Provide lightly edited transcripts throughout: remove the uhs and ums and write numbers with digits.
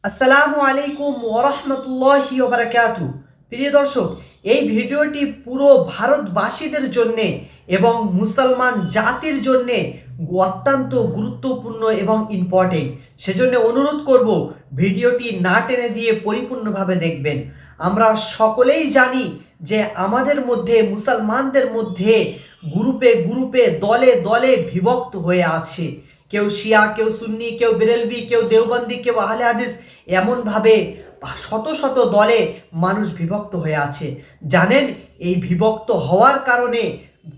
আসসালামু আলাইকুম ওরহমতুল্লাহি ওবারাকাতু। প্রিয় দর্শক, এই ভিডিওটি পুরো ভারতবাসীদের জন্যে এবং মুসলমান জাতির জন্যে অত্যন্ত গুরুত্বপূর্ণ এবং ইম্পর্টেন্ট। সেজন্য অনুরোধ করব ভিডিওটি না টেনে দিয়ে পরিপূর্ণভাবে দেখবেন। আমরা সকলেই জানি যে আমাদের মধ্যে মুসলমানদের মধ্যে গ্রুপে গ্রুপে দলে দলে বিভক্ত হয়ে আছে। কেউ শিয়া, কেউ সুন্নি, কেউ বেরেলভি, কেউ দেওবন্দি, কেউ আহলে হাদিস, এমনভাবে শত শত দলে মানুষ বিভক্ত হয়ে আছে। জানেন এই বিভক্ত হওয়ার কারণে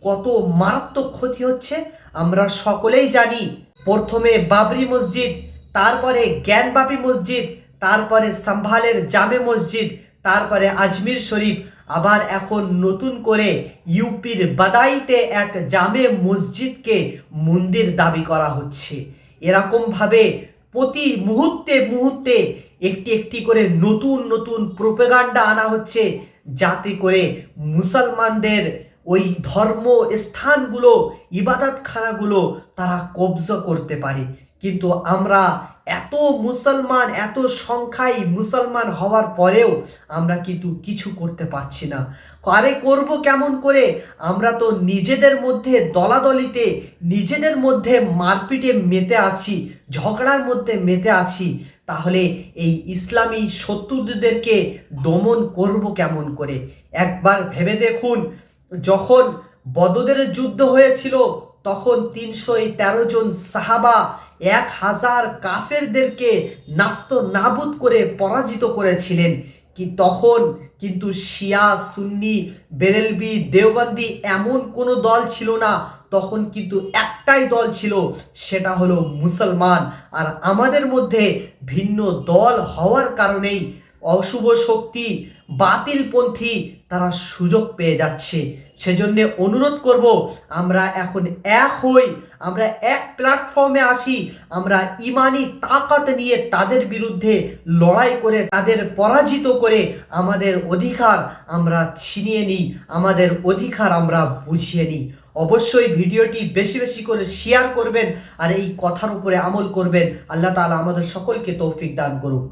কত মারাত্মক ক্ষতি হচ্ছে? আমরা সকলেই জানি। প্রথমে বাবরি মসজিদ, তারপরে জ্ঞানবাপী মসজিদ, তারপরে সম্ভালের জামে মসজিদ, তারপরে আজমির শরীফ, আবার এখন নতুন করে ইউপির বাদাইতে এক জামে মসজিদকে মন্দির দাবি করা হচ্ছে। এরকমভাবে প্রতি মুহূর্তে মুহূর্তে একটি একটি করে নতুন নতুন প্রোপাগান্ডা আনা হচ্ছে, যাতে করে মুসলমানদের ওই ধর্ম স্থানগুলো, ইবাদতখানাগুলো তারা কবজা করতে পারে। কিন্তু আমরা এত মুসলমান, এত সংখ্যায় মুসলমান হওয়ার পরেও আমরা কিন্তু কিছু করতে পারছি না। আরে করব কেমন করে? আমরা তো নিজেদের মধ্যে দলাদলিতে, নিজেদের মধ্যে মারপিটে মেতে আছি, ঝগড়ার মধ্যে মেতে আছি। তাহলে এই ইসলামী শত্রুদেরকে দমন করব কেমন করে? একবার ভেবে দেখুন, যখন বদরের যুদ্ধ হয়েছিল তখন 313 জন সাহাবা 1000 কাফেরদেরকে নাস্ত নাবুদ করে পরাজিত করেছিলেন। তখন কিন্তু শিয়া, সুন্নি, বেরেলভি, দেওবন্দি এমন কোনো দল ছিল না। তখন কিন্তু একটাই দল ছিল, সেটা হলো মুসলমান। আর আমাদের মধ্যে ভিন্ন দল হওয়ার কারণেই অশুভ শক্তি, বাতিলপন্থী তারা সুযোগ পেয়ে যাচ্ছে। সেজন্য অনুরোধ করব, আমরা এখন এক হই, আমরা এক প্ল্যাটফর্মে আসি, আমরা ইমানি তাকাত নিয়ে তাদের বিরুদ্ধে লড়াই করে, তাদের পরাজিত করে আমাদের অধিকার আমরা ছিনিয়ে নিই, আমাদের অধিকার আমরা বুঝিয়ে নিই। অবশ্যই ভিডিওটি বেশি বেশি করে শেয়ার করবেন আর এই কথার উপরে আমল করবেন। আল্লাহ তাআলা আমাদের সকলকে তৌফিক দান করুক।